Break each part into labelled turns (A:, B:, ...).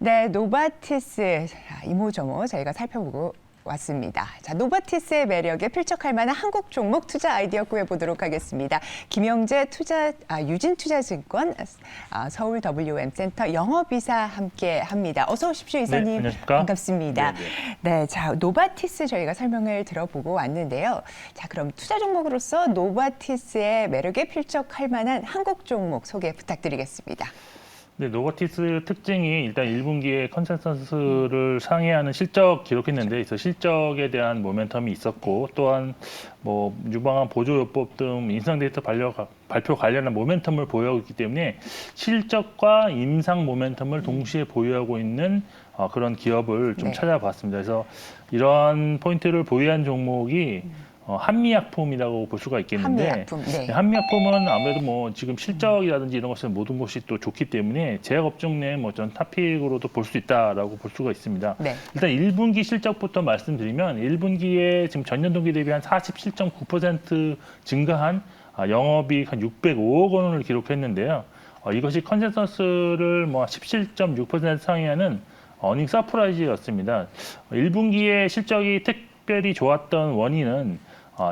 A: 네, 노바티스 이모저모 저희가 살펴보고 왔습니다. 자, 노바티스의 매력에 필적할 만한 한국 종목 투자 아이디어 구해보도록 하겠습니다. 김영재 유진투자증권 서울 WM센터 영업이사 함께합니다. 어서 오십시오, 이사님.
B: 네, 안녕하십니까?
A: 반갑습니다. 네, 자, 노바티스 저희가 설명을 들어보고 왔는데요. 자, 그럼 투자 종목으로서 노바티스의 매력에 필적할 만한 한국 종목 소개 부탁드리겠습니다.
B: 네, 노바티스 특징이 일단 1분기에 컨센서스를 상회하는 실적 기록했는데, 그래서 실적에 대한 모멘텀이 있었고, 또한 뭐 유방암 보조요법 등 임상 데이터 발표 관련한 모멘텀을 보유하고 있기 때문에 실적과 임상 모멘텀을 동시에 보유하고 있는 그런 기업을 좀 찾아봤습니다. 그래서 이러한 포인트를 보유한 종목이 한미약품이라고 볼 수가 있겠는데,
A: 한미약품, 네.
B: 한미약품은 아무래도 뭐 지금 실적이라든지 이런 것은 모든 것이 또 좋기 때문에 제약업종 내 뭐 전 탑픽으로도 볼 수 있다라고 볼 수가 있습니다.
A: 네.
B: 일단 1분기 실적부터 말씀드리면 1분기에 지금 전년 동기 대비 한 47.9% 증가한 영업이익 한 605억 원을 기록했는데요. 이것이 컨센서스를 뭐 17.6% 상회하는 어닝 서프라이즈였습니다. 1분기에 실적이 특별히 좋았던 원인은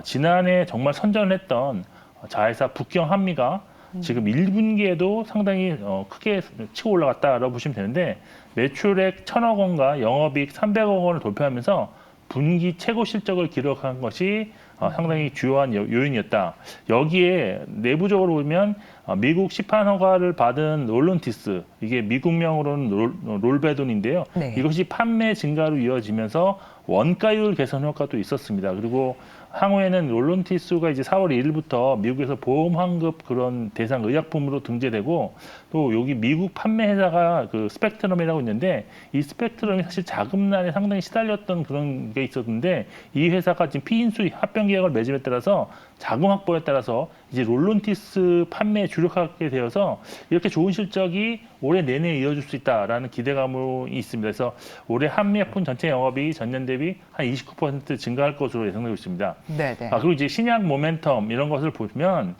B: 지난해 정말 선전을 했던 자회사 북경 한미가 지금 1분기에도 상당히 크게 치고 올라갔다라고 보시면 되는데, 매출액 1,000억 원과 영업이익 300억 원을 돌파하면서 분기 최고 실적을 기록한 것이 상당히 주요한 요인이었다. 여기에 내부적으로 보면 미국 시판 허가를 받은 롤론티스, 이게 미국명으로는 롤베돈인데요.
A: 네.
B: 이것이 판매 증가로 이어지면서 원가율 개선 효과도 있었습니다. 그리고 향후에는 롤론티스가 이제 4월 1일부터 미국에서 보험 환급 그런 대상 의약품으로 등재되고, 또 여기 미국 판매 회사가 그 스펙트럼이라고 있는데, 이 스펙트럼이 사실 자금난에 상당히 시달렸던 그런 게 있었는데, 이 회사가 지금 피인수 합병 계약을 맺음에 따라서 자금 확보에 따라서 이제 롤론티스 판매에 주력하게 되어서 이렇게 좋은 실적이 올해 내내 이어질 수 있다라는 기대감이 있습니다. 그래서 올해 한미약품 전체 영업이 전년 대비 한 29% 증가할 것으로 예상되고 있습니다.
A: 네.
B: 그리고 이제 신약 모멘텀 이런 것을 보면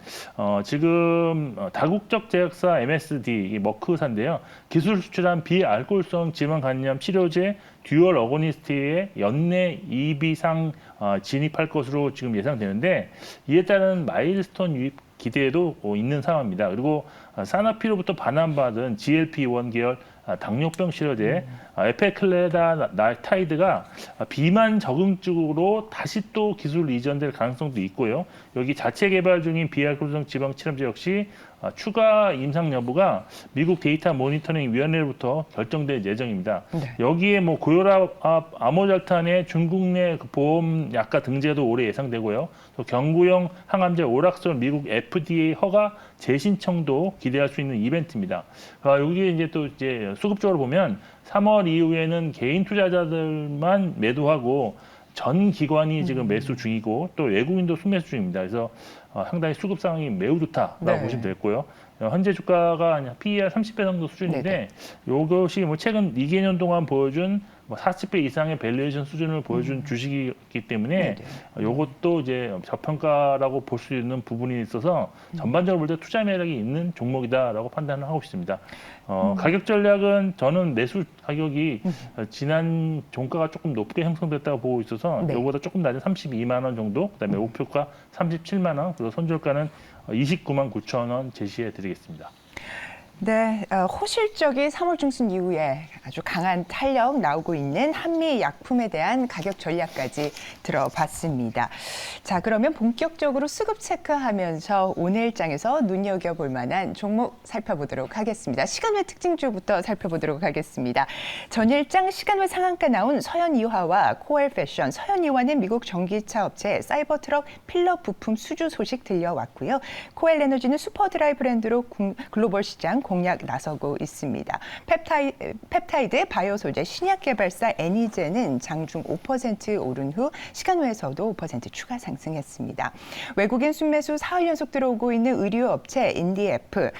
B: 지금 다국적 제약사 MSD 이 머크사인데요. 기술 수출한 비알코올성 질환 감염 치료제 듀얼 어고니스트의 연내 2비상 진입할 것으로 지금 예상되는데, 이에 따른 마일스톤 유입 기대도 있는 상황입니다. 그리고 사나피로부터 반환받은 GLP-1 계열 당뇨병 치료제 에페클레다타이드가 비만 적응증으로 다시 또 기술 이전될 가능성도 있고요. 여기 자체 개발 중인 비알코올성 지방 칠염제 역시 추가 임상 여부가 미국 데이터 모니터링 위원회로부터 결정될 예정입니다.
A: 네.
B: 여기에 뭐 고혈압 아모잘탄의 중국 내 보험 약가 등재도 올해 예상되고요. 또 경구용 항암제 오락솔 미국 FDA 허가 재신청도 기대할 수 있는 이벤트입니다. 여기에 이제 또 이제 수급적으로 보면 3월 이후에는 개인 투자자들만 매도하고 전 기관이 지금 매수 중이고, 또 외국인도 순매수 중입니다. 그래서 상당히 수급 상황이 매우 좋다라고 보시면 되겠고요. 현재 주가가 PER 30배 정도 수준인데, 이것이 뭐 최근 2개년 동안 보여준 40배 이상의 밸류에이션 수준을 보여준 주식이기 때문에 이것도 이제 저평가라고 볼 수 있는 부분이 있어서 전반적으로 볼 때 투자 매력이 있는 종목이다라고 판단을 하고 있습니다. 가격 전략은 저는 매수 가격이 지난 종가가 조금 높게 형성됐다고 보고 있어서 이거보다 조금 낮은 32만 원 정도, 그다음에 목표가 37만 원, 그리고 손절가는 29만 9천 원 제시해 드리겠습니다.
A: 네, 호실적인 3월 중순 이후에 아주 강한 탄력 나오고 있는 한미약품에 대한 가격 전략까지 들어봤습니다. 자, 그러면 본격적으로 수급 체크하면서 오늘장에서 눈여겨볼 만한 종목 살펴보도록 하겠습니다. 시간외 특징주부터 살펴보도록 하겠습니다. 전일장 시간외 상한가 나온 서현이화와 코엘패션, 서현이화는 미국 전기차 업체 사이버트럭 필러 부품 수주 소식 들려왔고요. 코엘에너지는 슈퍼드라이 브랜드로 글로벌 시장 공략 나서고 있습니다. 펩타이드 바이오 소재 신약 개발사 애니제는 장중 5% 오른 후 시간외에서도 5% 추가 상승했습니다. 외국인 순매수 4일 연속 들어오고 있는 의류 업체 인디에프,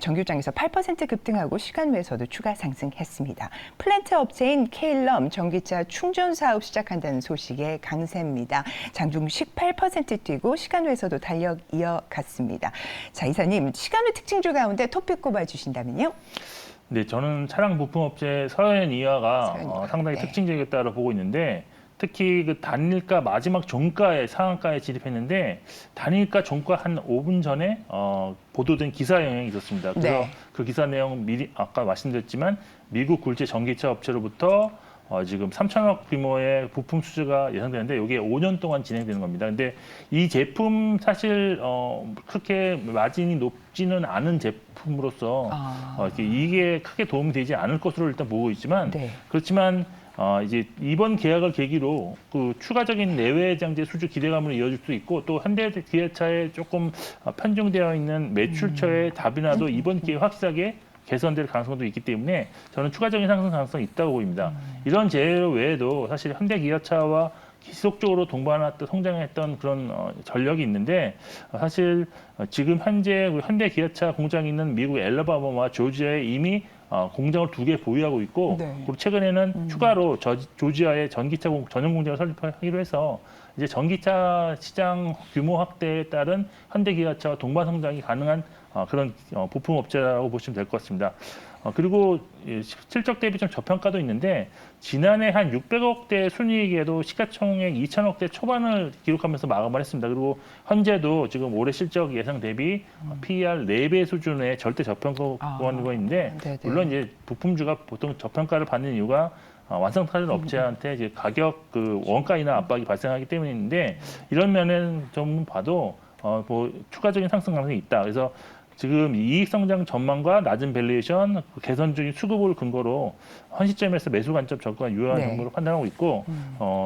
A: 정규장에서 8% 급등하고 시간외에서도 추가 상승했습니다. 플랜트 업체인 케일럼 전기차 충전 사업 시작한다는 소식에 강세입니다. 장중 18% 뛰고 시간외에서도 달력 이어갔습니다. 자, 이사님, 시간외 특징주 가운데 토픽 꼽아주신다면요?
B: 네, 저는 차량 부품업체 서현이화가
A: 서현이화,
B: 상당히
A: 네.
B: 특징적이었다고 보고 있는데 특히 그 단일가 마지막 종가에 상한가에 진입했는데 단일가 종가 한 5분 전에 보도된 기사 영향이 있었습니다. 그래서
A: 네.
B: 그 기사 내용 미리 아까 말씀드렸지만 미국 굴지 전기차 업체로부터 지금 3천억 규모의 부품 수주가 예상되는데 이게 5년 동안 진행되는 겁니다. 근데 이 제품 사실 그렇게 마진이 높지는 않은 제품으로서 이게 크게 도움이 되지 않을 것으로 일단 보고 있지만
A: 네.
B: 그렇지만 이제 이번 계약을 계기로 그 추가적인 내외 장제 수주 기대감으로 이어질 수 있고 또 현대기아차에 조금 편중되어 있는 매출처의 답이라도 이번 기회에 확실하게 개선될 가능성도 있기 때문에 저는 추가적인 상승 가능성이 있다고 보입니다. 이런 재료 외에도 사실 현대기아차와 지속적으로 동반했던 성장했던 그런 전력이 있는데 사실 지금 현재 현대기아차 공장이 있는 미국 엘라바마와 조지아에 이미 공장을 2개 보유하고 있고
A: 네.
B: 그리고 최근에는 추가로 조지아에 전기차 전용 공장을 설립하기로 해서 이제 전기차 시장 규모 확대에 따른 현대기아차와 동반 성장이 가능한 그런 부품 업체라고 보시면 될 것 같습니다. 그리고 실적 대비 좀 저평가도 있는데 지난해 한 600억대 순이익에도 시가총액 2천억대 초반을 기록하면서 마감을 했습니다. 그리고 현재도 지금 올해 실적 예상 대비 PER 4배 수준의 절대 저평가권이고 있는데
A: 네네.
B: 물론 이제 부품주가 보통 저평가를 받는 이유가 완성타는 업체한테 이제 가격 그 원가 인하 압박이 발생하기 때문인데 이런 면에는 좀 봐도 뭐 추가적인 상승 가능성이 있다. 그래서 지금 이익 성장 전망과 낮은 밸류에이션, 개선 중인 수급을 근거로 현 시점에서 매수 관점 접근가 유효한
A: 네.
B: 정도로 판단하고 있고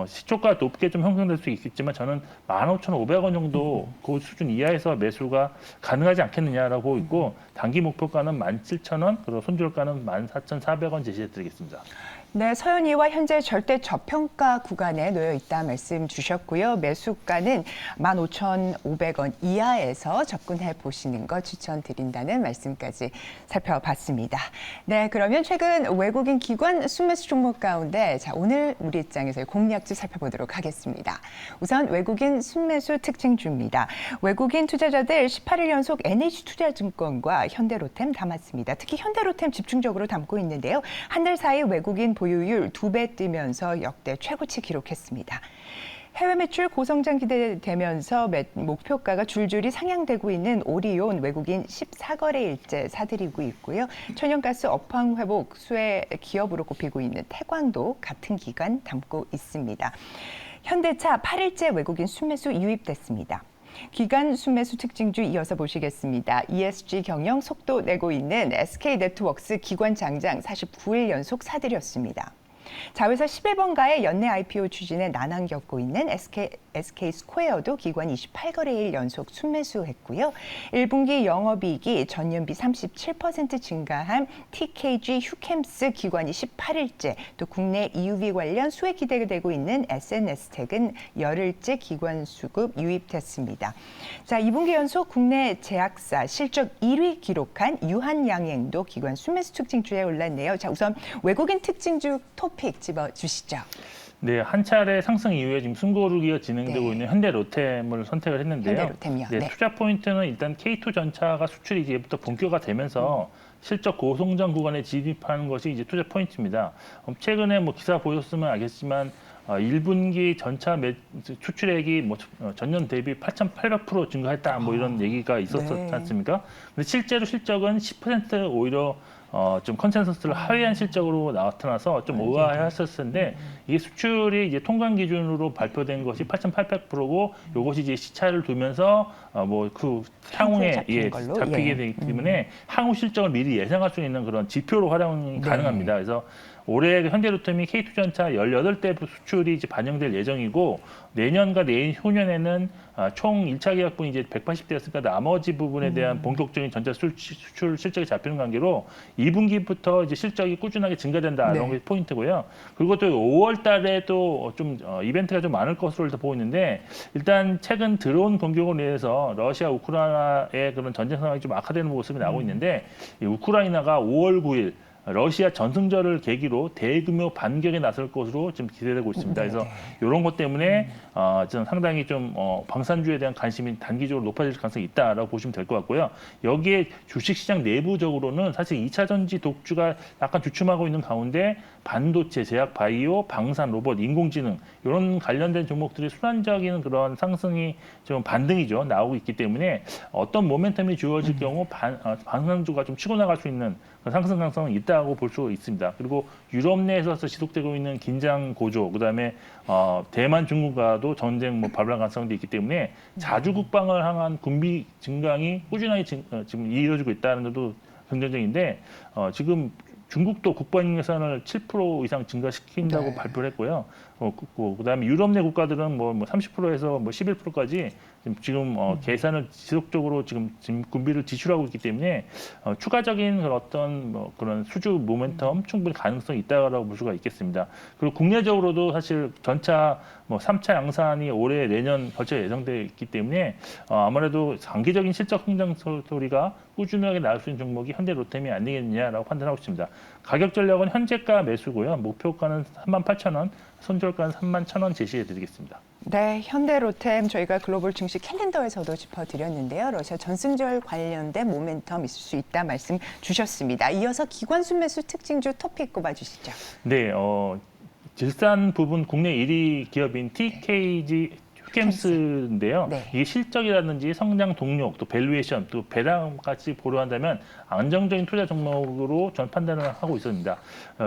B: 시초가 높게 좀 형성될 수 있겠지만 저는 15,500원 정도 그 수준 이하에서 매수가 가능하지 않겠느냐라고 보고 있고 단기 목표가는 17,000원, 그리고 손절가는 14,400원 제시해 드리겠습니다.
A: 네, 서현이와 현재 절대 저평가 구간에 놓여 있다 말씀 주셨고요. 매수가는 15,500원 이하에서 접근해 보시는 거 추천드린다는 말씀까지 살펴봤습니다. 네, 그러면 최근 외국인 기관 순매수 종목 가운데 오늘 우리 입장에서의 공략주 살펴보도록 하겠습니다. 우선 외국인 순매수 특징주입니다. 외국인 투자자들 18일 연속 NH투자증권과 현대로템 담았습니다. 특히 현대로템 집중적으로 담고 있는데요. 한 달 사이 외국인 보유율 2배 뛰면서 역대 최고치 기록했습니다. 해외 매출 고성장 기대되면서 목표가가 줄줄이 상향되고 있는 오리온 외국인 14거래일째 사들이고 있고요. 천연가스 업황 회복 수혜 기업으로 꼽히고 있는 태광도 같은 기간 담고 있습니다. 현대차 8일째 외국인 순매수 유입됐습니다. 기간 순매수 특징주 이어서 보시겠습니다. ESG 경영 속도 내고 있는 SK네트워크스 기관 장장 49일 연속 사들였습니다. 자회사 11번가의 연내 IPO 추진에 난항 겪고 있는 SK스퀘어도 기관 28거래일 연속 순매수했고요. 1분기 영업이익이 전년비 37% 증가한 TKG 휴캠스 기관이 18일째, 또 국내 EUV 관련 수혜 기대되고 있는 SNS텍은 열흘째 기관 수급 유입됐습니다. 자, 2분기 연속 국내 제약사 실적 1위 기록한 유한양행도 기관 순매수 특징주에 올랐네요. 자, 우선 외국인 특징주 토픽 집어주시죠.
B: 네, 한 차례 상승 이후에 지금 숨고르기가 진행되고
A: 네.
B: 있는 현대로템을 선택을 했는데요.
A: 현대로템이요.
B: 네,
A: 네.
B: 투자 포인트는 일단 K2 전차가 수출이 이제부터 본격화되면서 실적 고성장 구간에 진입하는 것이 이제 투자 포인트입니다. 최근에 뭐 기사 보셨으면 알겠지만 1분기 전차 수출액이 뭐 전년 대비 8,800% 증가했다 뭐 이런 얘기가 있었지
A: 네.
B: 않습니까? 근데 실제로 실적은 10% 오히려 좀 컨센서스를 하회한 실적으로 나타나서 좀 의아했었을 텐데 이게 수출이 이제 통관 기준으로 발표된 것이 8,800%고 이것이 이제 시차를 두면서 뭐 그 향후에
A: 잡히는 걸로?
B: 잡히게
A: 예.
B: 되기 때문에 향후 실적을 미리 예상할 수 있는 그런 지표로 활용이 가능합니다. 그래서 올해 현대로템이 K2 전차 18대 수출이 이제 반영될 예정이고 내년과 내후년에는 총 1차 계약분이 이제 180대였으니까 나머지 부분에 대한 본격적인 전차 수출 실적이 잡히는 관계로 2분기부터 이제 실적이 꾸준하게 증가된다 이런 게 포인트고요. 그리고 또 5월 달에도 좀 이벤트가 좀 많을 것으로 보고 있는데 일단 최근 들어온 공격으로 인해서 러시아 우크라이나의 그런 전쟁 상황이 좀 악화되는 모습이 나오고 있는데 이 우크라이나가 5월 9일 러시아 전승절을 계기로 대규모 반격에 나설 것으로 지금 기대되고 있습니다. 그래서 이런 것 때문에 저는 상당히 좀 방산주에 대한 관심이 단기적으로 높아질 가능성이 있다라고 보시면 될 것 같고요. 여기에 주식시장 내부적으로는 사실 2차 전지 독주가 약간 주춤하고 있는 가운데 반도체, 제약, 바이오, 방산, 로봇, 인공지능 이런 관련된 종목들이 순환적인 그런 상승이 좀 반등이죠 나오고 있기 때문에 어떤 모멘텀이 주어질 경우 방산주가 좀 치고 나갈 수 있는 상승 가능성은 있다고 볼 수 있습니다. 그리고 유럽 내에서 지속되고 있는 긴장 고조, 그다음에 대만 중국과도 전쟁 발발 가능성도 있기 때문에 자주 국방을 향한 군비 증강이 꾸준하게 지금 이어지고 있다는 것도 긍정적인데 지금 중국도 국방 예산을 7% 이상 증가시킨다고 발표를 했고요. 그다음에 유럽 내 국가들은 뭐 30%에서 11%까지 지금 계산을 지속적으로 지금 군비를 지출하고 있기 때문에 추가적인 어떤 그런 수주 모멘텀 충분히 가능성이 있다고 볼 수가 있겠습니다. 그리고 국내적으로도 사실 전차 3차 양산이 올해 내년 걸쳐 예정되어 있기 때문에 아무래도 장기적인 실적 성장 소리가 꾸준하게 나올 수 있는 종목이 현대로템이 아니겠느냐라고 판단하고 있습니다. 가격 전략은 현재가 매수고요. 목표가는 38,000원, 손절가는 31,000원 제시해드리겠습니다.
A: 네, 현대로템 저희가 글로벌 증시 캘린더에서도 짚어드렸는데요. 러시아 전승절 관련된 모멘텀 있을 수 있다 말씀 주셨습니다. 이어서 기관수 매수 특징주 토픽 꼽아주시죠.
B: 네, 질산 부분 국내 1위 기업인 TKG 휴캠스인데요.
A: 네.
B: 이게 실적이라든지 성장 동력, 또 밸류에이션, 또 배당까지 고려한다면 안정적인 투자 종목으로 전 판단을 하고 있습니다.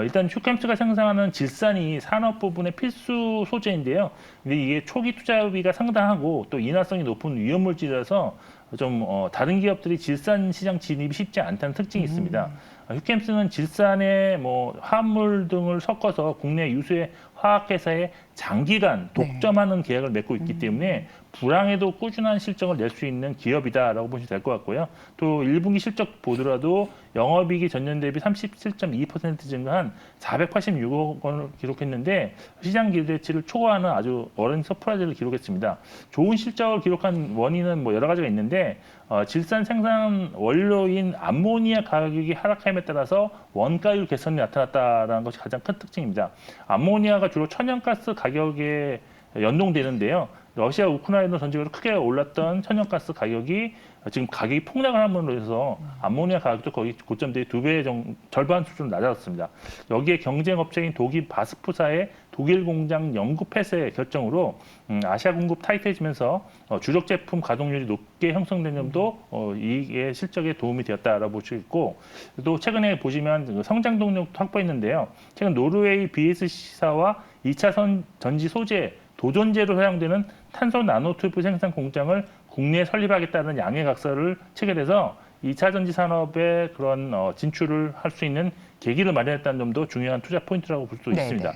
B: 일단 휴캠스가 생산하는 질산이 산업 부분의 필수 소재인데요. 근데 이게 초기 투자비가 상당하고 또 인화성이 높은 위험물질이라서 좀 다른 기업들이 질산 시장 진입이 쉽지 않다는 특징이 있습니다. 휴캠스는 질산에 화합물 등을 섞어서 국내 유수의 화학회사에 장기간 독점하는 계약을 맺고 있기 때문에 불황에도 꾸준한 실적을 낼 수 있는 기업이다라고 보시면 될 것 같고요. 또 1분기 실적 보더라도 영업이익이 전년 대비 37.2% 증가한 486억 원을 기록했는데 시장 기대치를 초과하는 아주 어른 서프라이즈를 기록했습니다. 좋은 실적을 기록한 원인은 여러 가지가 있는데 질산 생산 원료인 암모니아 가격이 하락함에 따라서 원가율 개선이 나타났다는 것이 가장 큰 특징입니다. 암모니아가 주로 천연가스 가격에 연동되는데요. 러시아 우크라이나 전쟁으로 크게 올랐던 천연가스 가격이 지금 가격이 폭락을 함으로 해서 암모니아 가격도 거의 고점 대비 2배 정도, 절반 수준으로 낮아졌습니다. 여기에 경쟁업체인 독일 바스프사의 독일 공장 영구 폐쇄 결정으로 아시아 공급 타이트해지면서 주력 제품 가동률이 높게 형성된 점도 이게 실적에 도움이 되었다라고 볼 수 있고, 또 최근에 보시면 성장 동력도 확보했는데요. 최근 노르웨이 BSC사와 2차 전지 소재 도전제로 사용되는 탄소 나노튜브 생산 공장을 국내에 설립하겠다는 양해각서를 체결해서 2차 전지 산업의 그런 진출을 할 수 있는 계기를 마련했다는 점도 중요한 투자 포인트라고 볼 수 있습니다.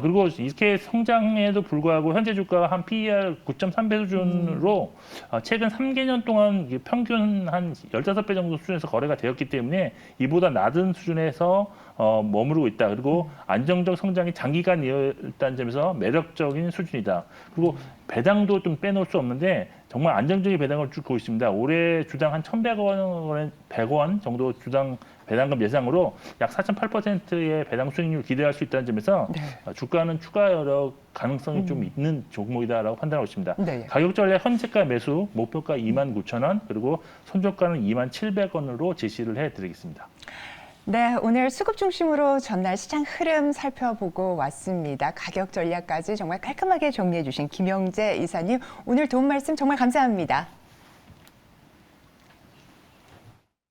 B: 그리고 이렇게 성장에도 불구하고 현재 주가가 한 PER 9.3배 수준으로 최근 3개년 동안 평균 한 15배 정도 수준에서 거래가 되었기 때문에 이보다 낮은 수준에서 머무르고 있다. 그리고 안정적 성장이 장기간 이어졌다는 점에서 매력적인 수준이다. 그리고 배당도 좀 빼놓을 수 없는데 정말 안정적인 배당을 주고 있습니다. 올해 주당 한 1,100원, 100원 정도 주당 배당금 예상으로 약 4.8%의 배당 수익률을 기대할 수 있다는 점에서 주가는 추가 여러 가능성이 좀 있는 종목이다라고 판단하고 있습니다. 가격 전략 현재가 매수, 목표가 29,000원, 그리고 손절가는 27,700원으로 제시를 해드리겠습니다.
A: 네, 오늘 수급 중심으로 전날 시장 흐름 살펴보고 왔습니다. 가격 전략까지 정말 깔끔하게 정리해 주신 김영재 이사님, 오늘 도움 말씀 정말 감사합니다.